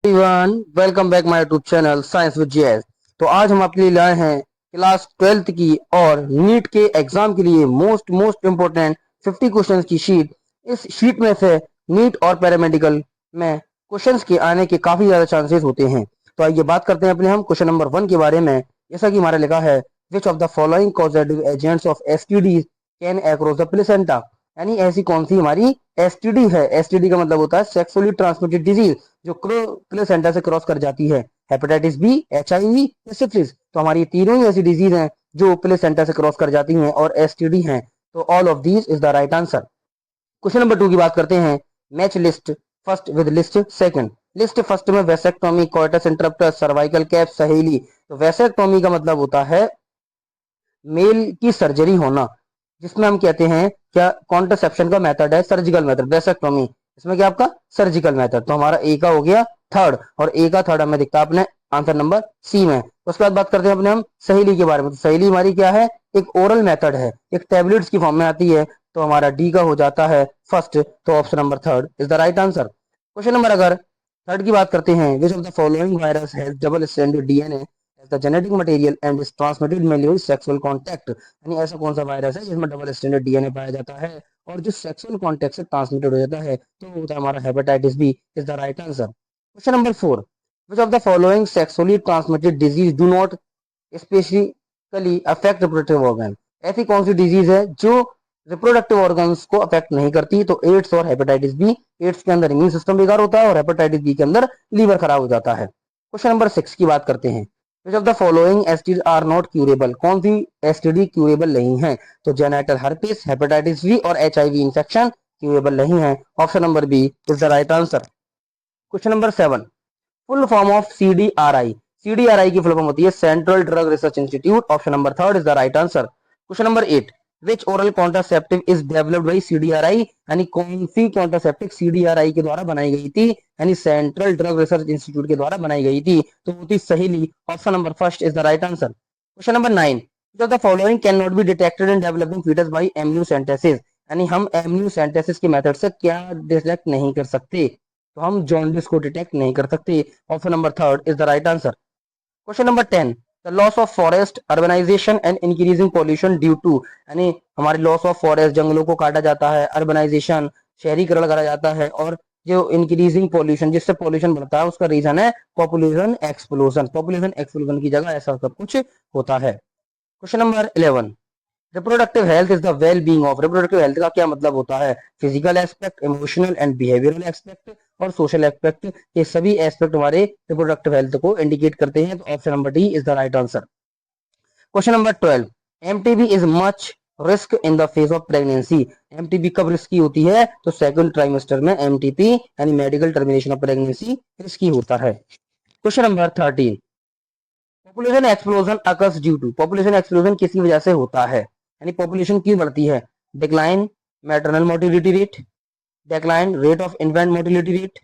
Everyone, welcome back my YouTube channel science with GS. तो आज हम आपके लिए लाए हैं क्लास 12th की और नीट के एग्जाम के लिए मोस्ट इम्पोर्टेंट 50 क्वेश्चंस की शीट। इस शीट में से नीट और पैरामेडिकल में क्वेश्चंस के आने के काफी ज्यादा चांसेस होते हैं। तो आइए बात करते हैं अपने हम क्वेश्चन नंबर 1 के बारे में। जैसा कि हमारा लिखा है, विच of the following causative agents of STD can across the placenta. यानी ऐसी कौन सी हमारी एसटीडी है। एसटीडी का मतलब होता है सेक्सुअली ट्रांसमिटेड डिजीज, जो प्लेसेंटा से क्रॉस कर जाती है। हेपेटाइटिस बी, एचआईवी या सिफिलिस। तो हमारी तीनों ही ऐसी डिजीज हैं जो प्लेसेंटा से क्रॉस कर जाती हैं और एसटीडी हैं। तो all of these is the right answer. Question number 2 की बात करते हैं। Match list first with list second. List first में vasectomy, coitus interruptus, cervical cap, Saheli. तो वेसेक्टोमी का मतलब होता है मेल की सर्जरी होना, जिसमें हम कहते हैं क्या कॉन्ट्रासेप्शन का मेथड है सर्जिकल मेथड, वेसेक्टोमी। इसमें क्या आपका सर्जिकल मेथड। तो हमारा ए का हो गया थर्ड, और ए का थर्ड हमें दिखता है अपने आंसर नंबर सी में। उसके बाद बात करते हैं अपने हम सहेली के बारे में। तो सहेली हमारी क्या है, एक ओरल मेथड है, एक टैबलेट्स की फॉर्म में आती है। तो हमारा डी का हो जाता है फर्स्ट। तो option number third is the right answer. Question number अगर थर्ड की बात करते हैं, which of the following virus has double stranded DNA as the genetic material and is transmitted mainly with sexual contact। यानी ऐसा कौन सा वायरस है जिसमें डबल स्ट्रैंडेड डीएनए पाया जाता है और जो सेक्सुअल कांटेक्ट से ट्रांसमिटेड हो जाता है। तो वो होता है हमारा hepatitis B is the right answer. Question number 4, which of the following sexually transmitted disease do not specifically affect reproductive organ. ऐसी कौन सी डिजीज है जो रिप्रोडक्टिव ऑर्गन्स को अफेक्ट नहीं करती। तो एड्स और हेपेटाइटिस बी। एड्स के अंदर इम्यून सिस्टम बेकार होता है और हेपेटाइटिस बी के अंदर लीवर खराब हो जाता है। क्वेश्चन नंबर 6 की बात करते हैं। Which of the following STD are not curable. कौन सी एसटीडी क्यूरेबल नहीं है। तो जेनेटल हर्पिस, हेपेटाइटिस बी और एचआईवी इंफेक्शन क्यूरेबल नहीं है। Option number B is the right answer. Question number 7, full form of CDRI. CDRI की full form होती है central drug research institute. Option number third is the right answer. Question number 8, which oral contraceptive is developed by CDRI. यानी कौन सी contraceptive CDRI के द्वारा बनाई गई थी, यानी सेंट्रल ड्रग रिसर्च इंस्टीट्यूट के द्वारा बनाई गई थी। तो वो थी Saheli. Option number first is the right answer. Question number 9, which of the following can not be detected in developing foetus by amniocentesis. यानी हम एमनियोसेंटेसिस के मेथड से क्या डिटेक्ट नहीं कर सकते। तो हम जॉन्डिस को डिटेक्ट नहीं कर सकते। Option number third is the right answer. Question number 10, the loss of forest, urbanisation and increasing pollution due to. यानी हमारी लॉस ऑफ फॉरेस्ट, जंगलों को काटा जाता है, अर्बनाइजेशन शहरीकरण करा जाता है, और जो इंक्रीजिंग पॉल्यूशन जिससे पॉल्यूशन बढ़ता है उसका रीजन है पॉपुलेशन एक्सप्लोजन। पॉपुलेशन एक्सप्लोजन की जगह ऐसा सब कुछ होता है। Question number 11, reproductive health is the well being of. Reproductive health का क्या मतलब होता है, physical aspect, emotional and behavioural aspect और सोशल एस्पेक्ट। ये सभी एस्पेक्ट हमारे रिप्रोडक्टिव हेल्थ को इंडिकेट करते हैं। तो option number D is the right answer. Question number 12, MTB is much risk in the phase of pregnancy. MTB कब risky होती है, तो सेकंड ट्राइमेस्टर में एमटीपी यानी medical termination of pregnancy risky होता है। Question number 13, population explosion occurs due to. Population explosion किसी वजह से होता है, यानी पॉपुलेशन क्यों बढ़ती है। Decline maternal mortality rate, decline rate of infant mortality rate,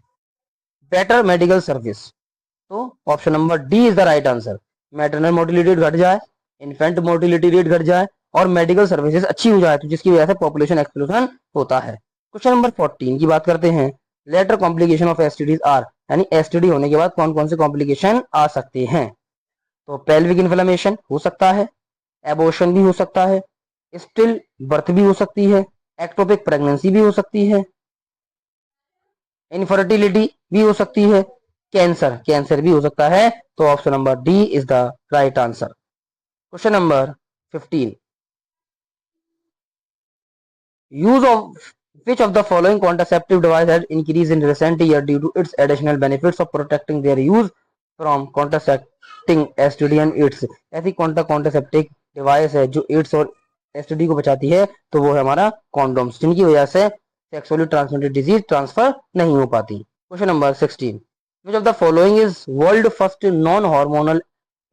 better medical service. तो option number D is the right answer. Maternal mortality rate घट जाए, इन्फेंट मोर्टिलिटी रेट घट जाए और मेडिकल सर्विसेज अच्छी हो जाए, तो जिसकी वजह से पॉपुलेशन एक्सप्लोजन होता है। क्वेश्चन नंबर 14 की बात करते हैं। Later complication of STDs are. यानी एसटीडी होने के बाद कौन कौन से कॉम्प्लिकेशन आ सकते हैं। तो पेल्विक इन्फ्लेमेशन हो सकता है, एबॉर्शन भी हो सकता है, स्टिल बर्थ भी हो सकती है, एक्टोपिक प्रेगनेंसी भी हो सकती है, इनफर्टिलिटी भी हो सकती है, कैंसर कैंसर भी हो सकता है। तो option number D is the right answer. Question number 15, use of which of the following contraceptive device has increased in recent year due to its additional benefits of protecting their use from contracepting STD and AIDS। ऐसी कौन सा contraceptive device है जो ads और STD को बचाती है। तो वो है हमारा कॉन्डोम्स, जिनकी वजह से सेक्सुअली ट्रांसमिटेड डिजीज ट्रांसफर नहीं हो पाती। Question number 16, which of the following is world first non hormonal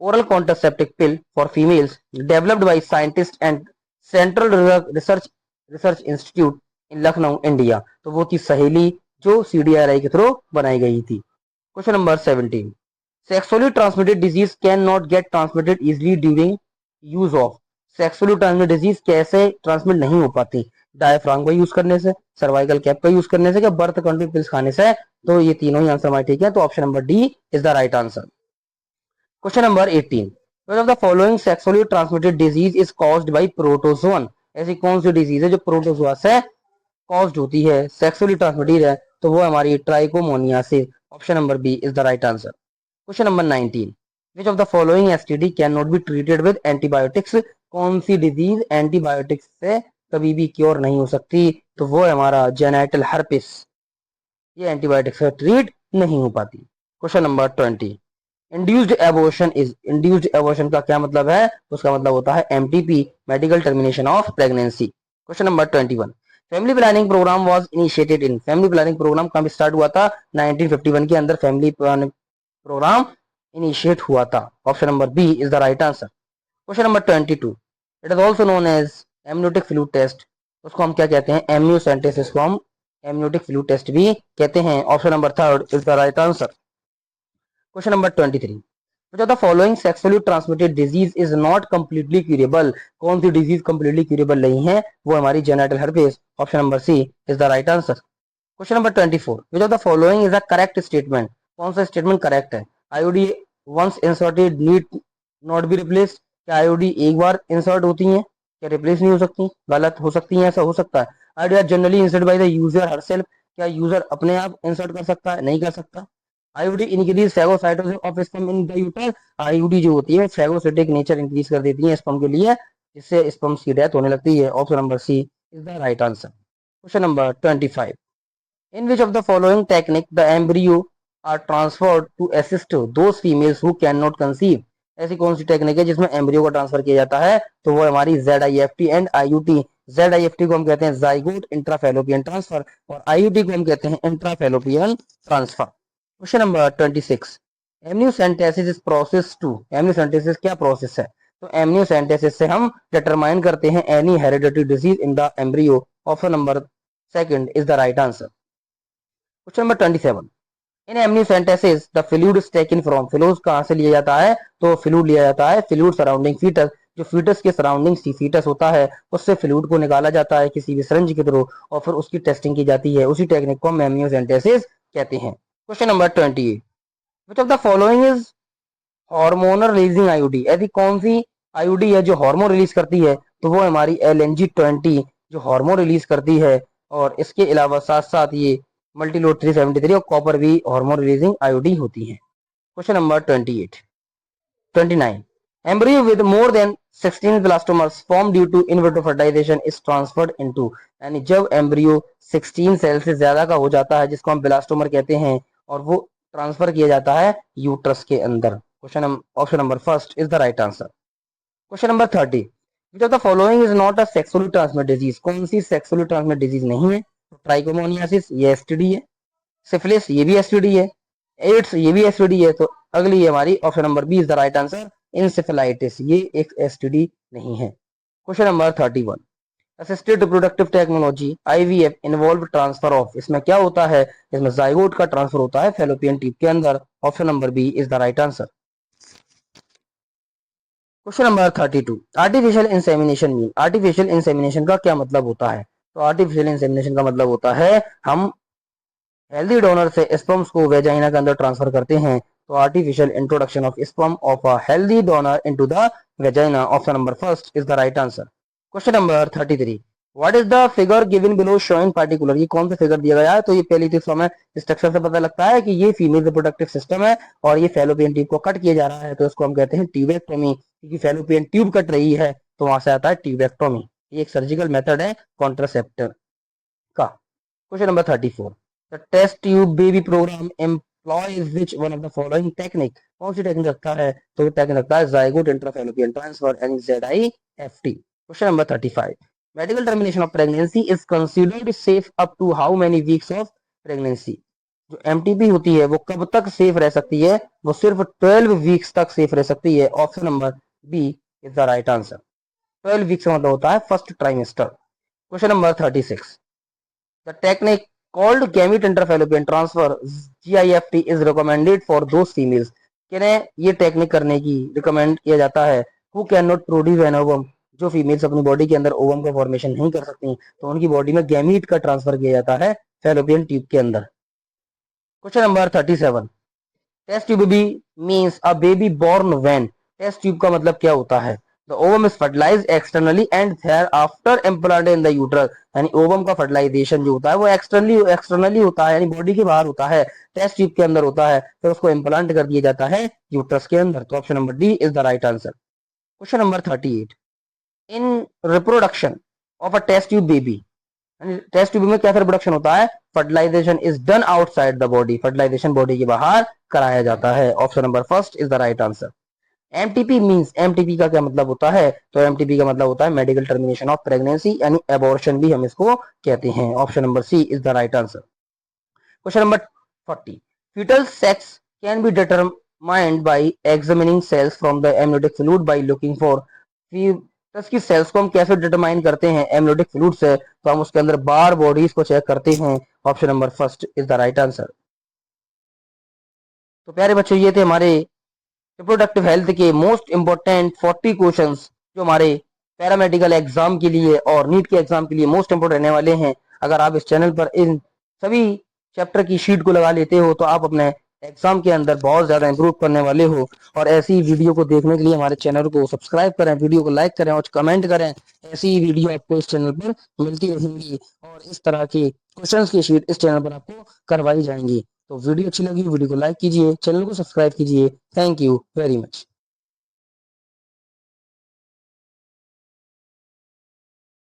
oral contraceptive pill for females developed by scientists and central research institute in Lucknow India. तो वो थी सहेली, जो सीडीआरआई के थ्रू बनाई गई थी। Question number 17, sexually transmitted disease can not gate transmitted easily during use of. Sexually transmitted disease कैसे ट्रांसमिट नहीं हो पाती। डायफ्राम का यूज करने से, सर्वाइकल कैप का यूज करने से, क्या बर्थ कंट्रोल पिल्स खाने से? तो ये तीनों ही आंसर हमारे ठीक है, तो option number D is the right answer. Question number 18, which of the following sexually transmitted disease is caused by protozoan? ऐसी कौन सी डिजीज है जो प्रोटोजोआ से कॉज्ड होती है, सेक्सुअली ट्रांसमिटेड है? तो वो हमारी trichomoniasis, option number B is the right answer. Question number 19, which of the following STD can not be treated with antibiotics? कौन सी डिजीज एंटीबायोटिक्स से कभी भी क्योर नहीं हो सकती? तो वो है हमारा जेनाइटल हर्पिस, ये एंटीबायोटिक्स से ट्रीट नहीं हो पाती। Question number 20, induced abortion is, induced abortion का क्या मतलब है? उसका मतलब होता है MTP, medical termination of pregnancy. Question number 21, family planning programme was initiated in, family planning programme कब स्टार्ट हुआ था? 1951 के अंदर फैमिली प्लानिंग प्रोग्राम इनिशिएट हुआ था, option number B is the right answer. Question number 22, it is also known as amniotic fluid test, उसको हम क्या कहते हैं? एमनियोसेंटेसिस को हम एमनियोटिक फ्लूइड टेस्ट भी कहते हैं, option number third is the right answer. Question number 23, which of the following sexually transmitted disease is not completely curable? कौन सी डिजीज कंप्लीटली क्यूरेबल नहीं है? वो हमारी genital herpes, option number C is the right answer. Question number 24, which of the following is a correct statement? कौन सा statement correct है? IOD once inserted need not be replaced, क्या IOD एक बार इंसर्ट होती हैं, क्या रिप्लेस नहीं हो सकती? गलत हो सकती है, ऐसा हो सकता है। IOD are generally insert by the user herself, क्या यूजर अपने आप इंसर्ट कर सकता है? नहीं कर सकता। IUD increase phagocytosis of sperm in the uterus, IUD जो होती है फैगोसाइटिक नेचर इंक्रीज कर देती है स्पर्म के लिए, जिससे स्पर्म की डेथ होने लगती है, option number C is the right answer. Question number 25, in which of the following technique the embryo are transferred to assist those females who can not conceive? ऐसी कौन सी टेक्निक है जिसमें एम्ब्रियो का ट्रांसफर किया जाता है? तो वो हमारी ZIFT एंड IUT। ZIFT को हम कहते हैं जाइगोट इंट्राफैलोपियन ट्रांसफर, और IUT को हम कहते हैं intrafallopian transfer. Question number 26, amniocentesis is process to, amniocentesis क्या प्रोसेस है? तो एमनियोसेंटेसिस से हम डिटरमाइन करते हैं any hereditary disease in the embryo, option number second is the right answer. Question number 27, in amniocentesis the fluid is taken from, fluid कहां से लिया जाता है? तो फ्लूइड लिया जाता है फ्लूइड सराउंडिंग फीटस, जो फीटस के सराउंडिंग फीटस होता है उससे फ्लूइड को निकाला जाता है किसी भी सिरिंज के थ्रू, और फिर उसकी टेस्टिंग की जाती है, उसी टेक्निक को हम एमनियोसेंटेसिस कहते हैं। Question number 28, which of the following is hormonal releasing IUD? ऐसी कौन सी आईयूडी है जो हार्मोन रिलीज करती है? तो वो हमारी LNG-20 जो हार्मोन रिलीज करती है, और इसके अलावा साथ साथ ये मल्टीलोड 373 और कॉपर भी हार्मोन रिलीजिंग आईयूडी होती है। Question number 29, embryo with more than 16 blastomeres formed due to in vitro fertilization is transferred into, यानी जब एम्ब्रियो 16 सेल से ज्यादा का हो जाता है जिसको हम ब्लास्टोमर कहते हैं, और वो ट्रांसफर किया जाता है यूट्रस के अंदर, question option number first is the right answer. Question number 30, which of the following is not a sexually transmitted disease? कौन सी सेक्सुअली ट्रांसमिटेड डिजीज नहीं है? ट्राइकोमोनियासिस ये एसटीडी है, सिफिलिस ये भी एसटीडी है, एड्स ये भी एसटीडी है, तो अगली हमारी option number B is the right answer, encephalitis ये एक एसटीडी नहीं है। Question number 31, assisted reproductive technology IVF involve transfer of, इसमें क्या होता है? इसमें जाइगोट का ट्रांसफर होता है फैलोपियन ट्यूब के अंदर, option number B is the right answer. Question number 32, artificial insemination mean, artificial insemination का क्या मतलब होता है? तो आर्टिफिशियल इंसेमिनेशन का मतलब होता है हम हेल्दी डोनर से स्पर्म्स को वेजाइना के अंदर ट्रांसफर करते हैं, तो artificial introduction of sperm of a healthy donor into the vagina, option number first is the right answer. Question number 33, what is the figure given below showing particular, ये कौन सा figure दिया गया है? तो ये पहली चीज हमें स्ट्रक्चर से पता लगता है कि ये फीमेल रिप्रोडक्टिव सिस्टम है, और ये फैलोपियन ट्यूब को कट किया जा रहा है, तो इसको हम कहते हैं ट्यूबेक्टोमी, क्योंकि फैलोपियन ट्यूब कट रही है तो वहां से आता है ट्यूबेक्टोमी, ये एक सर्जिकल मेथड है कॉन्ट्रासेप्टर का। Question number 34, the test tube baby programme employs which one of the following technique, कौन सी टेक्निक रखता है? तो टेक्निक रखता है जाइगोट इंट्राफैलोपियन ट्रांसफर यानी ZIFT। Question number 35, medical termination of pregnancy is considered safe up to how many weeks of pregnancy? जो MTP होती है वो कब तक सेफ रह सकती है? वो सिर्फ 12 वीक्स तक सेफ रह सकती है, option number B is the right answer. 12 weeks का मतलब होता है first trimester. Question number 36, the technique called gamete interfallopian transfer GIFT is recommended for those females, किन्हें ये टेक्निक करने की रिकमेंड किया जाता है? who cannot produce an ovum, जो फीमेल्स अपनी बॉडी के अंदर ओवम का फॉर्मेशन नहीं कर सकती तो उनकी बॉडी में गैमीट का ट्रांसफर किया जाता है फैलोपियन ट्यूब के अंदर। Question number 37, test tube baby means a baby born when. Test tube का मतलब क्या होता है? The ovum is fertilised externally and thereafter implanted in the uterus. यानी ओवम का फर्टिलाइजेशन जो होता है वो एक्सटर्नली होता है, यानी बॉडी के बाहर होता है, टेस्ट ट्यूब के अंदर होता है, फिर उसको इम्प्लांट कर दिया जाता है यूट्रस के अंदर। तो option number D is the right answer. Question number 38, in reproduction of a test tube baby, test tube में क्या रिप्रोडक्शन होता है? Fertilisation is done outside the body. Fertilisation body के बाहर कराया जाता है। Option number first is the right answer. MTP means, MTP का क्या मतलब होता है? तो एमटीपी का मतलब होता है मेडिकल टर्मिनेशन ऑफ प्रेगनेंसी, यानी एबॉर्शन भी हम इसको कहते हैं। Option number C is the right answer. Question number 40, fetal sex can be determined by examining cells from the amniotic fluid by looking for fetus की सेल्स को हम कैसे डिटरमाइन करते हैं? एमनियोटिक फ्लूइड से। तो हम उसके अंदर बार बॉडीज को चेक करते हैं। Option number first is the right answer. तो प्यारे बच्चों, ये थे हमारे रिप्रोडक्टिव हेल्थ के मोस्ट इंपोर्टेंट 40 क्वेश्चंस जो हमारे पैरामेडिकल एग्जाम के लिए और नीट के एग्जाम के लिए मोस्ट इंपोर्टेंट रहने वाले हैं। अगर आप इस चैनल पर इन सभी चैप्टर की शीट को लगा लेते हो तो आप अपने एग्जाम के अंदर बहुत ज्यादा इंप्रूव करने वाले हो। और ऐसी वीडियो को देखने के लिए हमारे चैनल को सब्सक्राइब करें, वीडियो को लाइक करें और कमेंट करें। ऐसी वीडियो आपको इस चैनल पर मिलती रहेंगी और इस तरह की क्वेश्चंस की शीट इस चैनल पर आपको करवाई जाएंगी। तो वीडियो अच्छी लगी, वीडियो को लाइक कीजिए, चैनल को सब्सक्राइब कीजिए। Thank you very much.